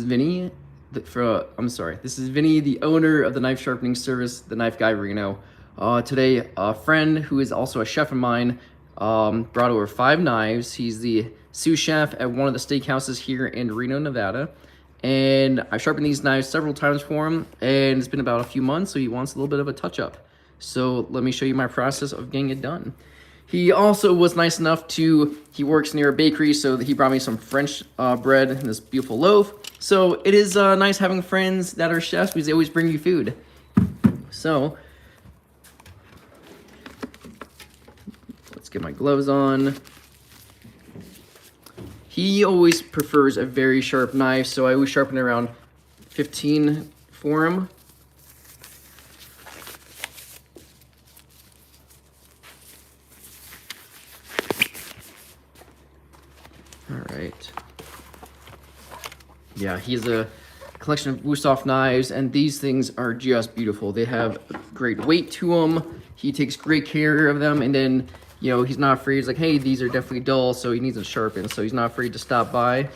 Vinny. This is Vinny, the owner of the knife sharpening service, the Knife Guy Reno. Today, a friend who is also a chef of mine brought over 5 knives. He's the sous chef at one of the steakhouses here in Reno, Nevada. And I've sharpened these knives several times for him, and it's been about a few months, so he wants a little bit of a touch-up. So let me show you my process of getting it done. He also was nice enough he works near a bakery, so he brought me some French bread and this beautiful loaf. So it is nice having friends that are chefs because they always bring you food. So let's get my gloves on. He always prefers a very sharp knife, so I always sharpen it around 15 for him. All right. Yeah, he has a collection of Wusthof knives, and these things are just beautiful. They have great weight to them. He takes great care of them, and then, you know, he's not afraid. He's like, hey, these are definitely dull, so he needs them sharpened. So he's not afraid to stop by.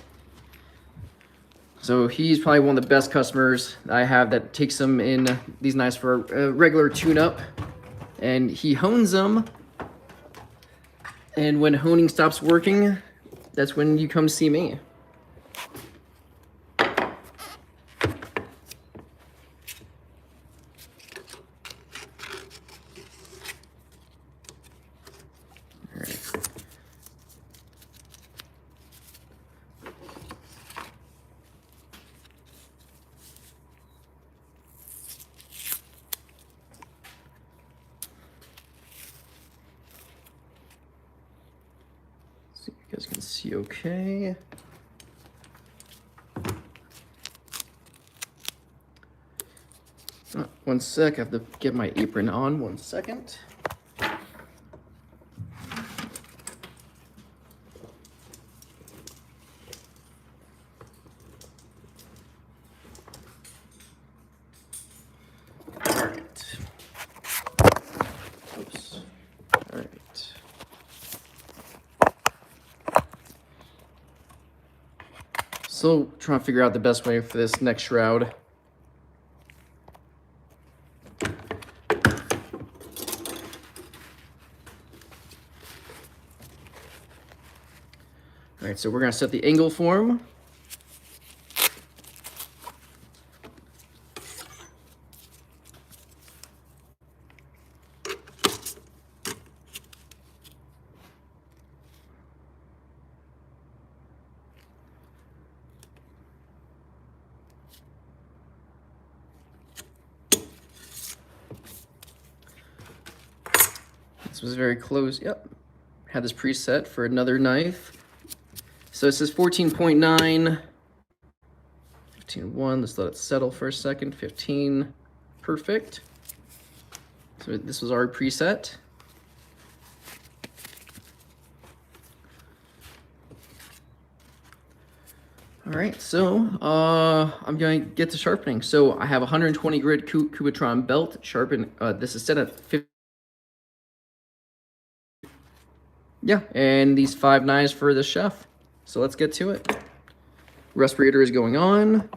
So he's probably one of the best customers I have that takes them in these knives for a regular tune-up. And he hones them. And when honing stops working, that's when you come see me. See if you guys can see okay. One sec, I have to get my apron on. 1 second. Alright. Oops. Alright. So, trying to figure out the best way for this neck shroud. All right, so we're gonna set the angle for him. This was very close. Yep, had this preset for another knife. So it says 14.9, 15.1, let's let it settle for a second, 15, perfect. So this was our preset. All right, so I'm going to get to sharpening. So I have a 120 grit Cubitron belt sharpen. This is set at 50. Yeah, and these 5 knives for the chef. So let's get to it. Respirator is going on.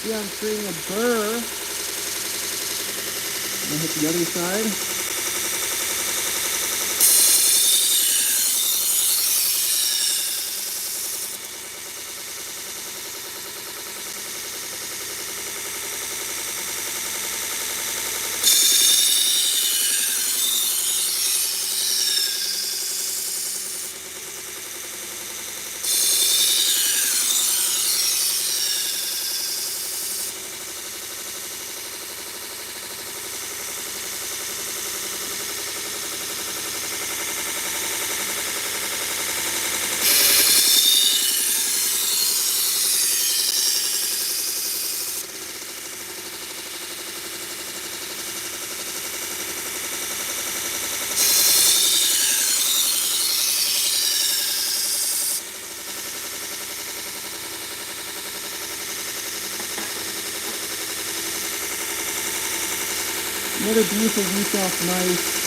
Yeah, I'm creating a burr. I'm gonna hit the other side. Another beautiful reef-off knife.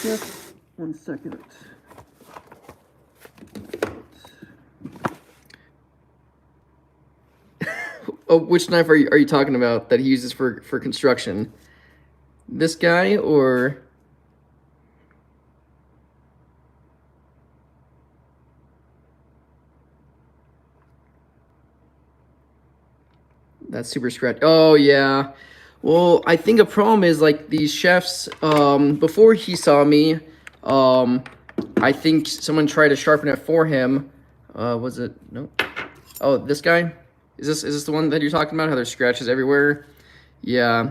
Just 1 second. Oh, which knife are you talking about that he uses for construction? This guy or? That's super scratch. Oh yeah. Well, I think a problem is like these chefs. Before he saw me, I think someone tried to sharpen it for him. Was it no? Oh, this guy. Is this the one that you're talking about? How there's scratches everywhere? Yeah.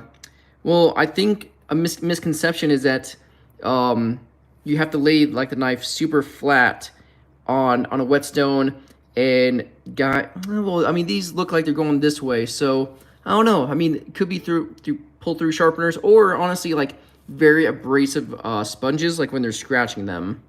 Well, I think a misconception is that you have to lay like the knife super flat on a whetstone. And well, I mean, these look like they're going this way, so I don't know. I mean, it could be through pull-through sharpeners, or honestly, like very abrasive sponges, like when they're scratching them.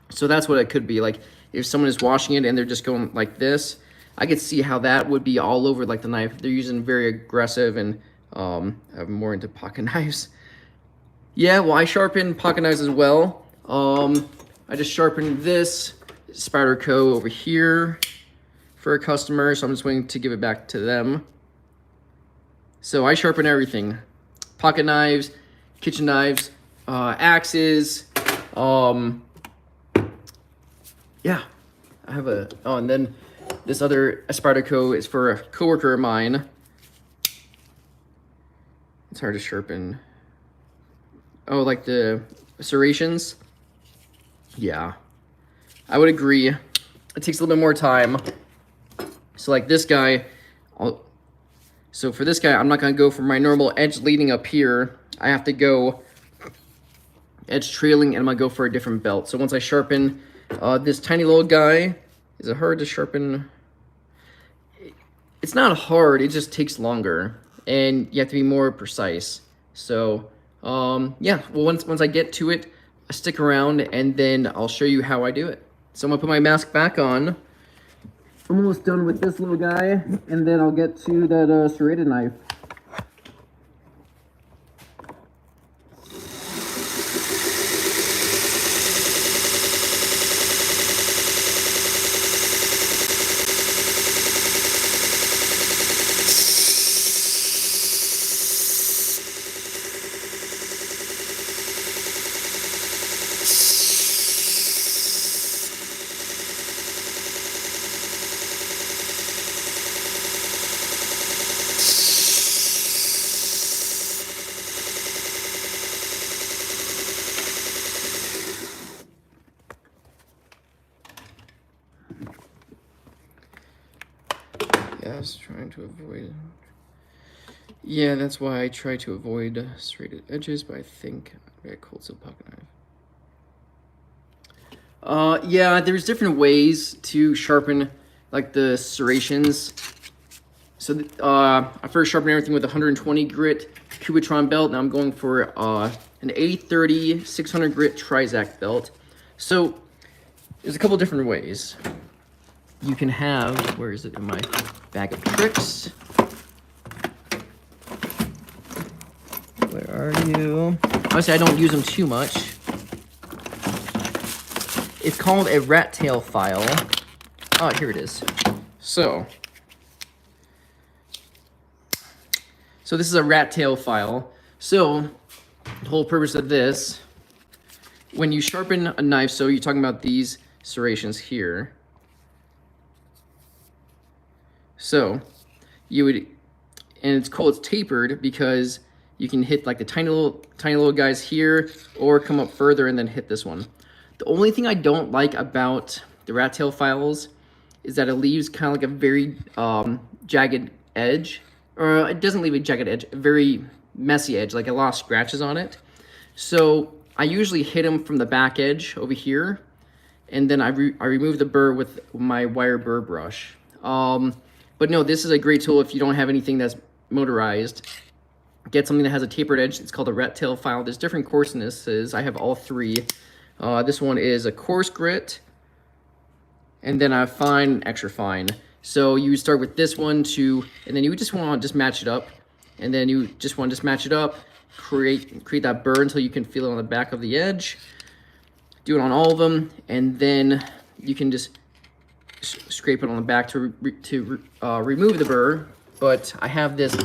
So that's what it could be. Like if someone is washing it and they're just going like this, I could see how that would be all over like the knife. They're using very aggressive and I'm more into pocket knives. Yeah, well, I sharpen pocket knives as well. I just sharpened this Spyderco over here for a customer, so I'm just waiting to give it back to them. So I sharpen everything: pocket knives, kitchen knives, axes. Yeah, I have a. Oh, and then this other Spyderco is for a coworker of mine. It's hard to sharpen. Oh, like the serrations. Yeah, I would agree. It takes a little bit more time. So like this guy, so for this guy, I'm not gonna go for my normal edge leading up here. I have to go edge trailing, and I'm gonna go for a different belt. So once I sharpen this tiny little guy, is it hard to sharpen? It's not hard, it just takes longer, and you have to be more precise. So yeah, well, once I get to it, I stick around, and then I'll show you how I do it. So I'm gonna put my mask back on. I'm almost done with this little guy, and then I'll get to that serrated knife. past trying to avoid. Yeah, that's why I try to avoid serrated edges, but I think I got cold steel pocket knife. Yeah, there's different ways to sharpen like the serrations. So I first sharpened everything with a 120 grit Cubitron belt. Now I'm going for an 8030 600 grit Trizac belt. So there's a couple different ways. You can have, where is it in my bag of tricks? Where are you? Honestly, I don't use them too much. It's called a rat tail file. Oh, here it is. So this is a rat tail file. So the whole purpose of this, when you sharpen a knife, so you're talking about these serrations here. So you would, and it's cool, it's tapered because you can hit like the tiny little guys here, or come up further and then hit this one. The only thing I don't like about the rat tail files is that it leaves kind of like a very jagged edge, or it doesn't leave a jagged edge, a very messy edge, like a lot of scratches on it. So I usually hit them from the back edge over here, and then I remove the burr with my wire burr brush. But no, this is a great tool if you don't have anything that's motorized. Get something that has a tapered edge. It's called a rat tail file. There's different coarsenesses. I have all three. This one is a coarse grit, and then a fine, extra fine. So you start with this one and then you just want to just match it up, and then you just want to just match it up, create that burr until you can feel it on the back of the edge. Do it on all of them, and then you can just scrape it on the back to remove the burr. But I have this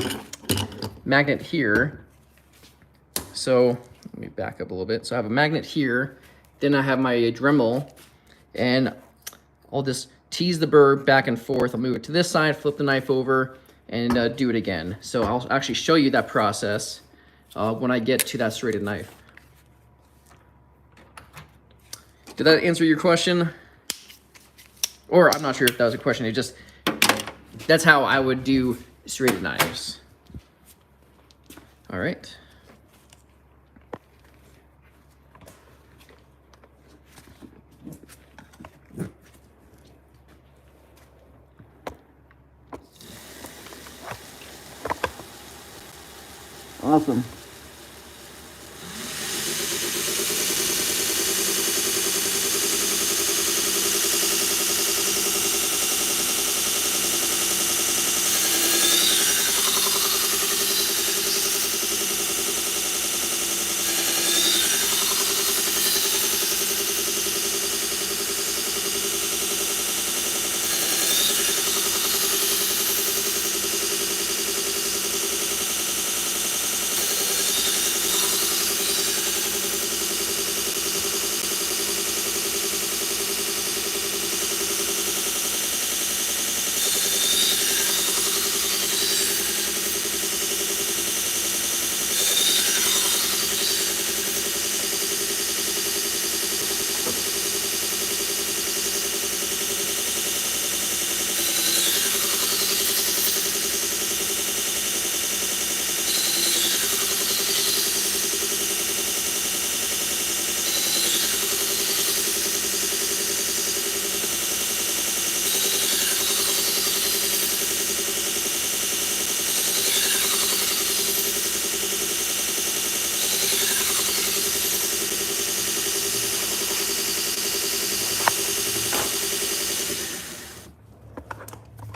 magnet here, so let me back up a little bit. So I have a magnet here, then I have my Dremel, and I'll just tease the burr back and forth. I'll move it to this side, flip the knife over, and do it again. So I'll actually show you that process when I get to that serrated knife. Did that answer your question? Or I'm not sure if that was a question. It just, that's how I would do serrated knives. All right. Awesome.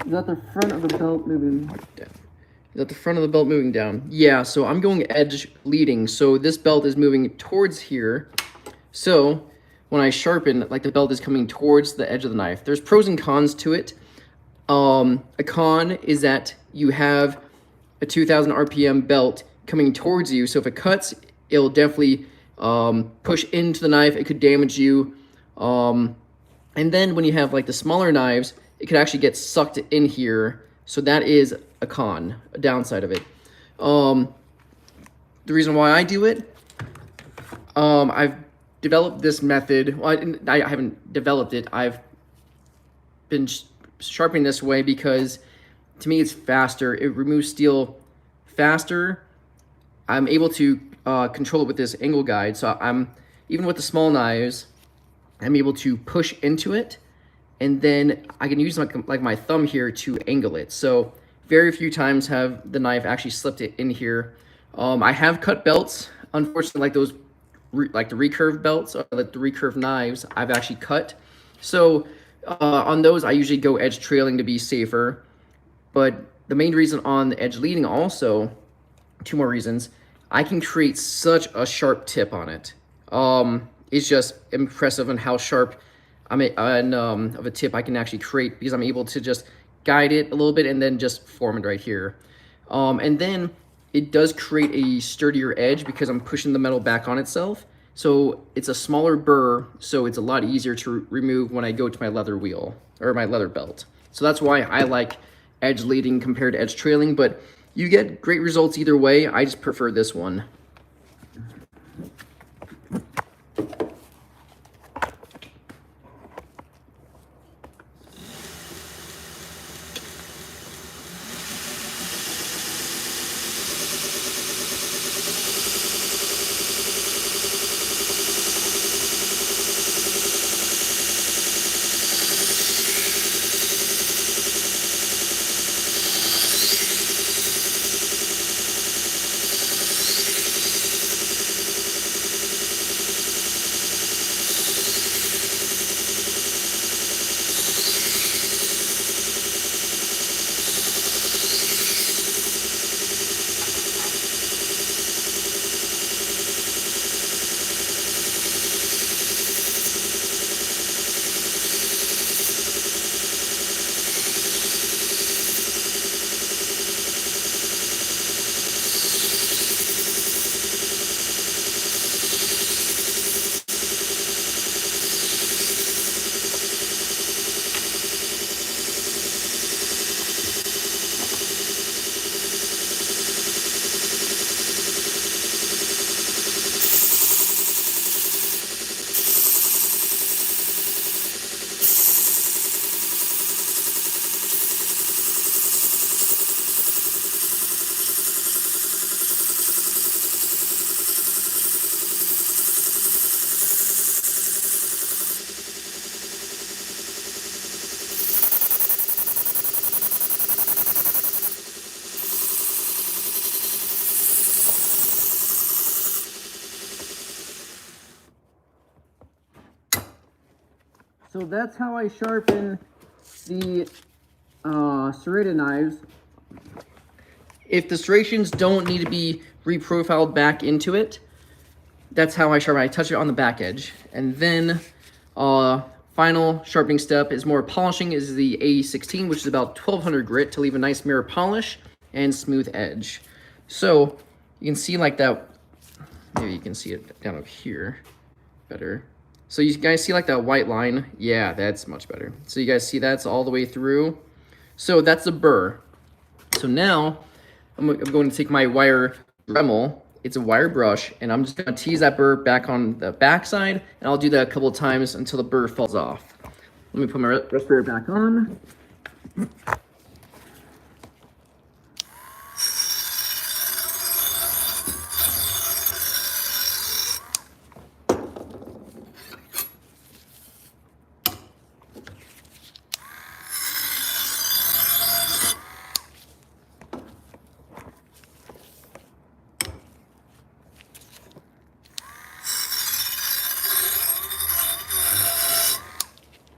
Is that the front of the belt moving down? Is that the front of the belt moving down? Yeah, so I'm going edge leading. So this belt is moving towards here. So when I sharpen, like the belt is coming towards the edge of the knife. There's pros and cons to it. A con is that you have a 2000 RPM belt coming towards you. So if it cuts, it'll definitely push into the knife. It could damage you. And then when you have like the smaller knives, it could actually get sucked in here. So that is a con, a downside of it. The reason why I do it, I've developed this method. Well, I haven't developed it. I've been sharpening this way because to me, it's faster. It removes steel faster. I'm able to control it with this angle guide. So I'm, even with the small knives, I'm able to push into it, and then I can use like my thumb here to angle it. So very few times have the knife actually slipped it in here. I have cut belts, unfortunately, like those, like the recurve belts, or like the recurve knives, I've actually cut. So on those, I usually go edge trailing to be safer. But the main reason on the edge leading also, two more reasons, I can create such a sharp tip on it. It's just impressive on how sharp of a tip I can actually create, because I'm able to just guide it a little bit and then just form it right here. And then it does create a sturdier edge because I'm pushing the metal back on itself. So it's a smaller burr, so it's a lot easier to remove when I go to my leather wheel or my leather belt. So that's why I like edge leading compared to edge trailing, but you get great results either way. I just prefer this one. So that's how I sharpen the serrated knives. If the serrations don't need to be reprofiled back into it, that's how I sharpen. I touch it on the back edge. And then final sharpening step is more polishing, is the A16, which is about 1200 grit to leave a nice mirror polish and smooth edge. So you can see like that, maybe you can see it down over here better. So you guys see like that white line? Yeah, that's much better. So you guys see that's all the way through. So that's the burr. So now I'm going to take my wire Dremel. It's a wire brush, and I'm just going to tease that burr back on the back side, and I'll do that a couple of times until the burr falls off. Let me put my respirator back on.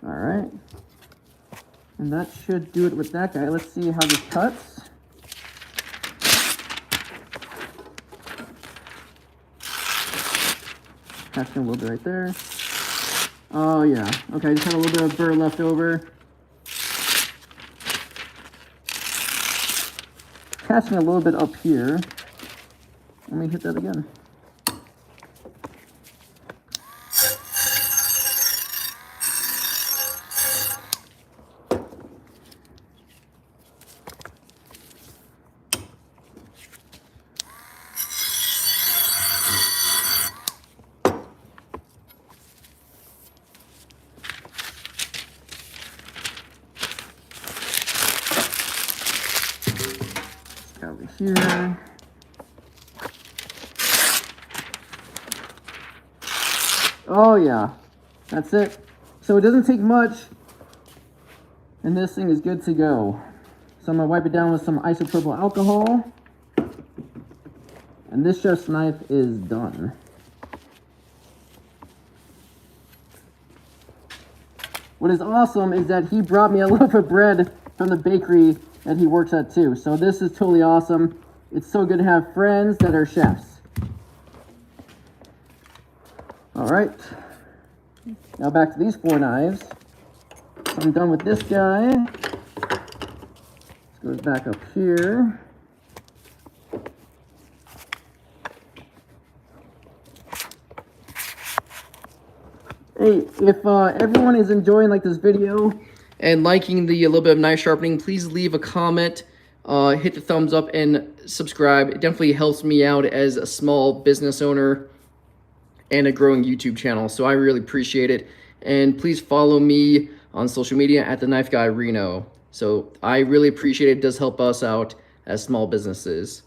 All right, and that should do it with that guy. Let's see how this cuts. Catching a little bit right there. Oh yeah, okay, I just had a little bit of burr left over. Catching a little bit up here. Let me hit that again. here. Oh yeah, that's it. So it doesn't take much, and this thing is good to go. So I'm gonna wipe it down with some isopropyl alcohol, and this chef's knife is done. What is awesome is that he brought me a loaf of bread from the bakery that he works at too. So this is totally awesome. It's so good to have friends that are chefs. All right, now back to these 4 knives. So I'm done with this guy. This goes back up here. Hey, if everyone is enjoying like this video and liking the little bit of knife sharpening, please leave a comment, hit the thumbs up, and subscribe. It definitely helps me out as a small business owner and a growing YouTube channel, so I really appreciate it. And please follow me on social media at the Knife Guy Reno. So I really appreciate it. It does help us out as small businesses.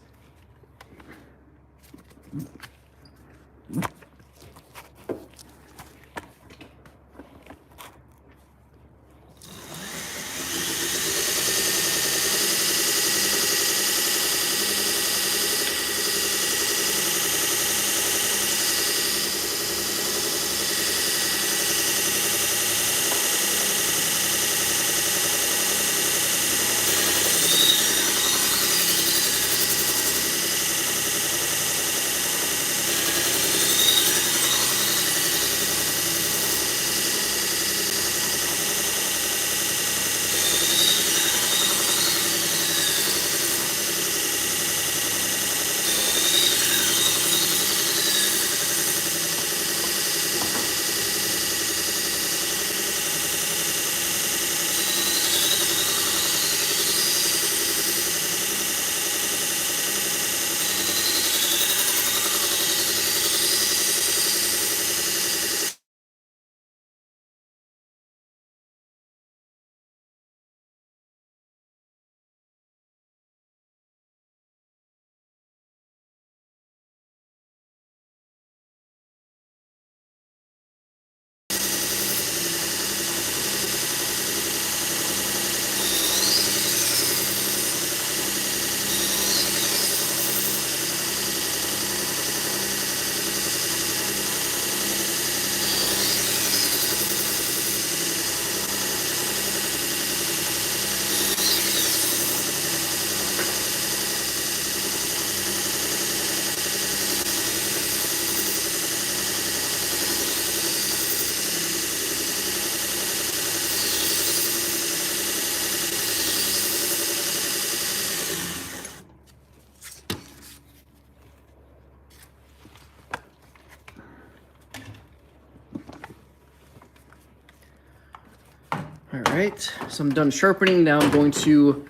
All right, so I'm done sharpening. Now I'm going to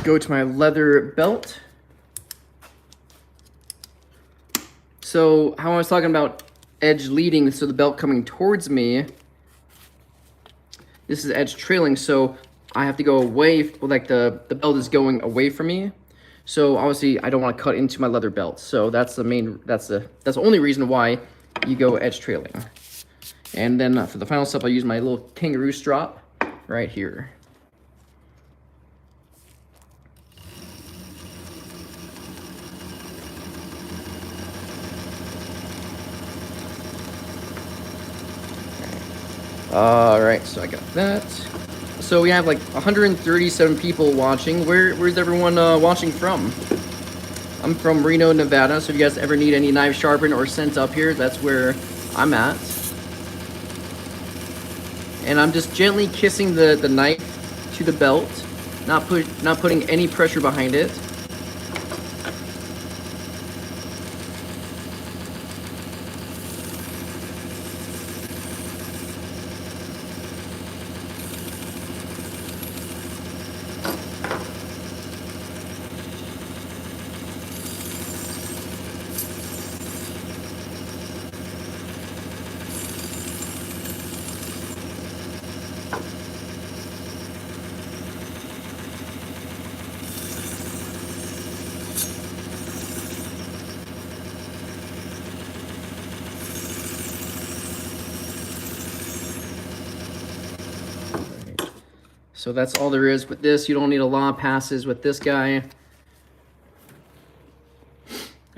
go to my leather belt. So how I was talking about edge leading, so the belt coming towards me, this is edge trailing, so I have to go away, like the belt is going away from me. So obviously I don't want to cut into my leather belt. So that's the only reason why you go edge trailing. And then for the final step, I'll use my little kangaroo strap right here. All right, so I got that. So we have like 137 people watching. Where's everyone watching from? I'm from Reno, Nevada. So if you guys ever need any knife sharpened or sent up here, that's where I'm at. And I'm just gently kissing the knife to the belt, not putting any pressure behind it. So that's all there is with this. You don't need a lot of passes with this guy.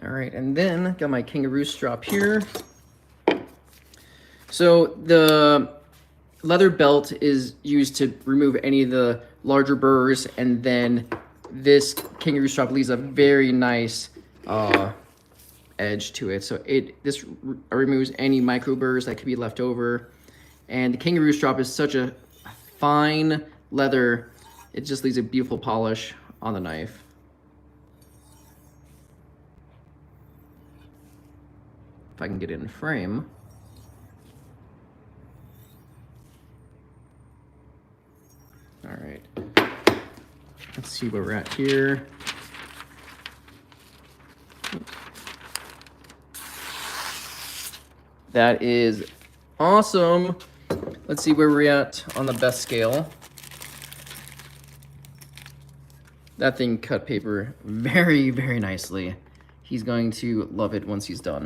All right, and then got my kangaroo strap here. So the leather belt is used to remove any of the larger burrs, and then this kangaroo strap leaves a very nice edge to it. So this removes any micro burrs that could be left over. And the kangaroo strap is such a fine leather, it just leaves a beautiful polish on the knife. If I can get it in frame. All right, let's see where we're at here. That is awesome. Let's see where we're at on the best scale. That thing cut paper very, very nicely. He's going to love it once he's done.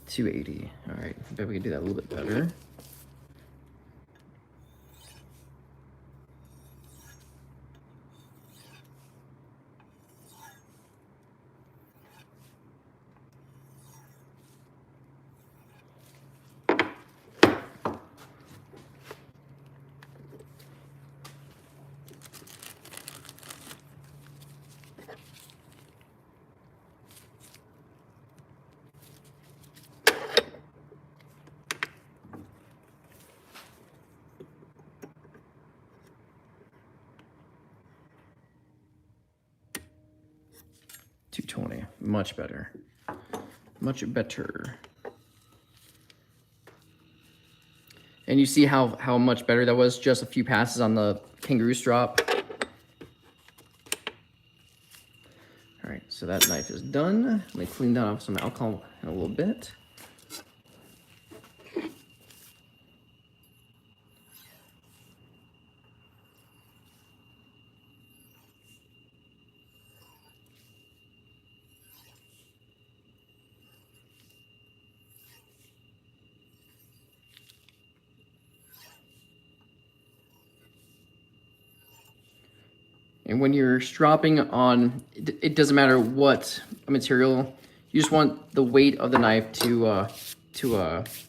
$280. All right, I bet we can do that a little bit better. $220. Much better. Much better. And you see how much better that was, just a few passes on the kangaroo strap. All right, so that knife is done. Let me clean that off with some alcohol in a little bit. And when you're stropping on, it doesn't matter what material, you just want the weight of the knife to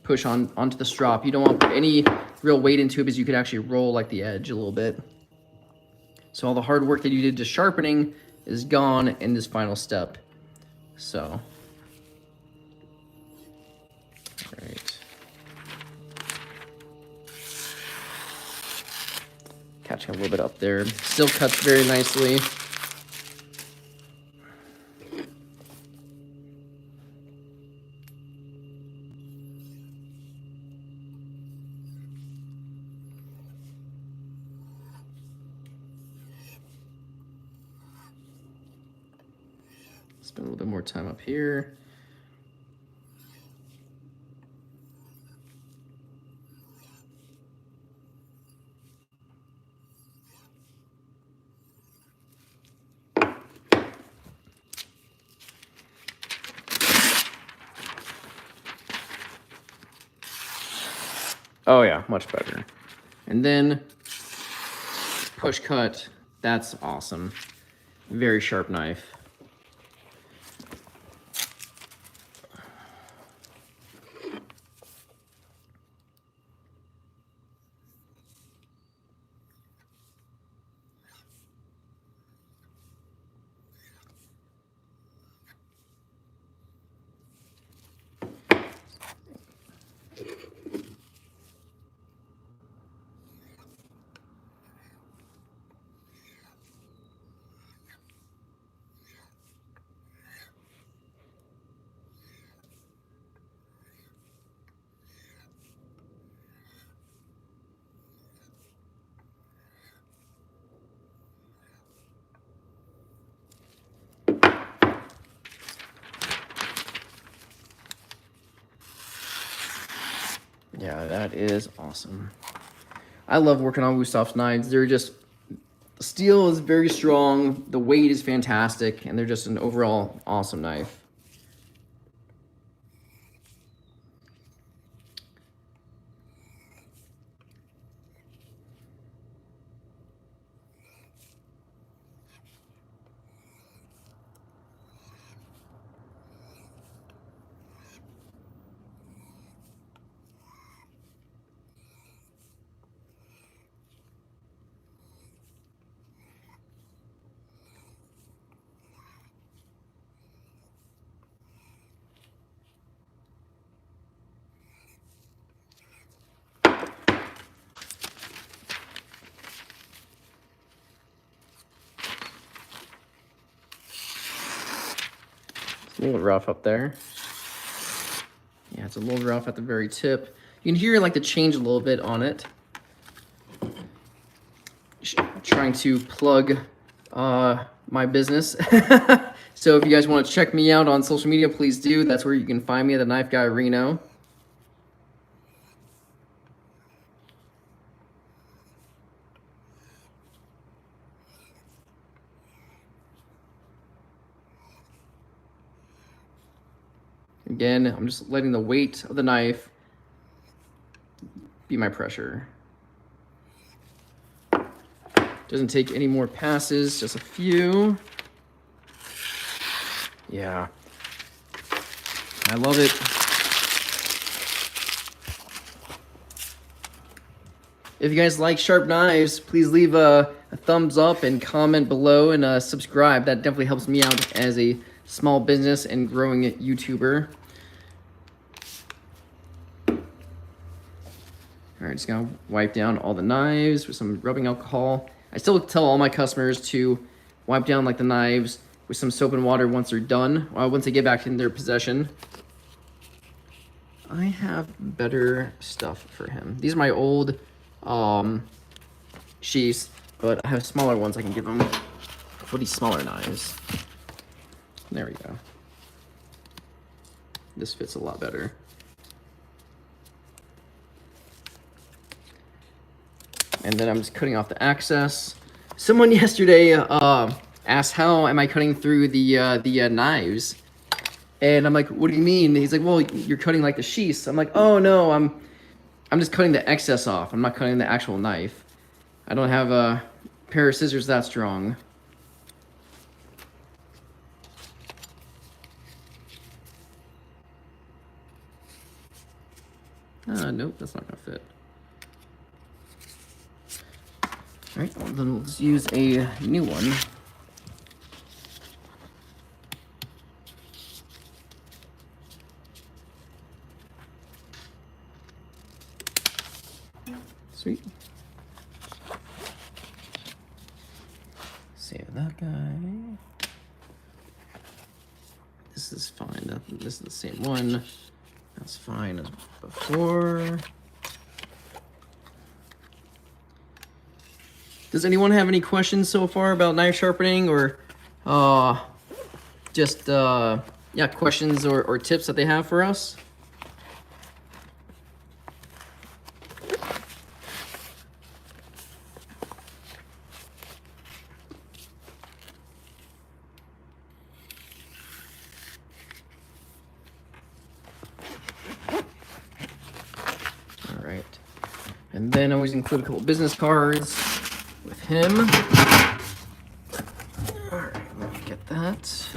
push onto the strop. You don't want to put any real weight into it because you could actually roll like the edge a little bit. So all the hard work that you did to sharpening is gone in this final step. So, all right. Catching a little bit up there. Still cuts very nicely. Spend a little bit more time up here. Oh yeah, much better. And then push cut, that's awesome. Very sharp knife. Yeah, that is awesome. I love working on Wusthof knives. They're just, the steel is very strong, the weight is fantastic, and they're just an overall awesome knife. a little rough up there. Yeah, it's a little rough at the very tip. You can hear like the change a little bit on it. Trying to plug my business. So if you guys want to check me out on social media, please do. That's where you can find me at the Knife Guy Reno. Again, I'm just letting the weight of the knife be my pressure. Doesn't take any more passes, just a few. Yeah. I love it. If you guys like sharp knives, please leave a thumbs up and comment below and subscribe. That definitely helps me out as a small business and growing YouTuber. All right, just gonna wipe down all the knives with some rubbing alcohol. I still tell all my customers to wipe down like the knives with some soap and water once they're done, once they get back in their possession. I have better stuff for him. These are my old sheaths, but I have smaller ones I can give him for these smaller knives. There we go. This fits a lot better. And then I'm just cutting off the excess. Someone yesterday asked how am I cutting through the knives, and I'm like, what do you mean? He's like, well, you're cutting like the sheaths. I'm like, oh no, I'm just cutting the excess off. I'm not cutting the actual knife. I don't have a pair of scissors that strong. Nope, that's not gonna fit. All right, well, then we'll just use a new one. Sweet. Save that guy. This is fine. This is the same one. That's fine as before. Does anyone have any questions so far about knife sharpening, or just yeah, questions or tips that they have for us? All right, and then I always include a couple business cards with him. All right, let me get that.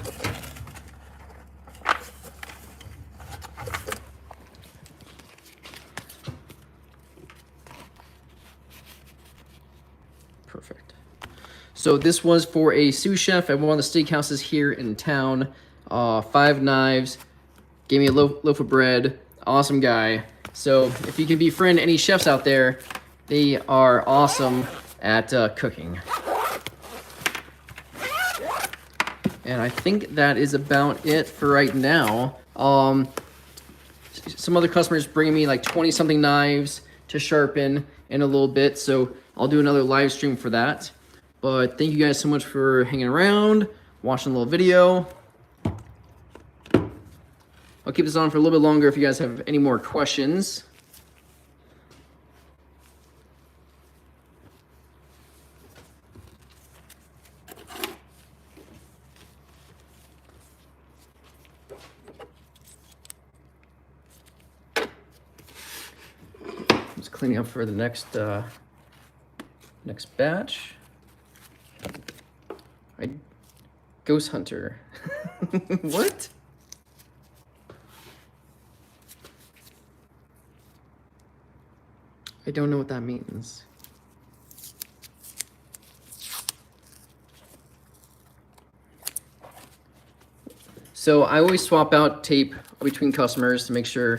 Perfect. So this was for a sous chef at one of the steakhouses here in town. 5 knives, gave me a loaf of bread. Awesome guy. So if you can befriend any chefs out there, they are awesome at cooking. And I think that is about it for right now. Some other customers bringing me like 20 something knives to sharpen in a little bit, so I'll do another live stream for that. But thank you guys so much for hanging around, watching a little video. I'll keep this on for a little bit longer if you guys have any more questions. Just cleaning up for the next batch. Ghost hunter. What? I don't know what that means. So I always swap out tape between customers to make sure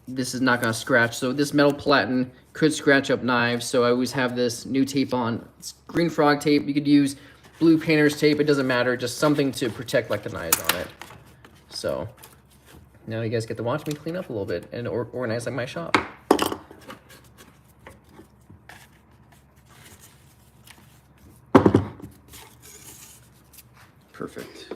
this is not gonna scratch. So this metal platen could scratch up knives, so I always have this new tape on. It's green frog tape. You could use blue painter's tape, it doesn't matter, just something to protect like the knives on it. So now you guys get to watch me clean up a little bit and organize like my shop. Perfect.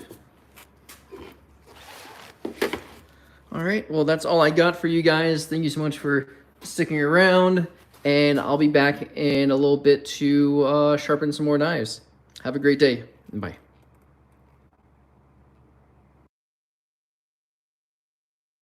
All right, well, that's all I got for you guys. Thank you so much for sticking around, and I'll be back in a little bit to sharpen some more knives. Have a great day. Bye.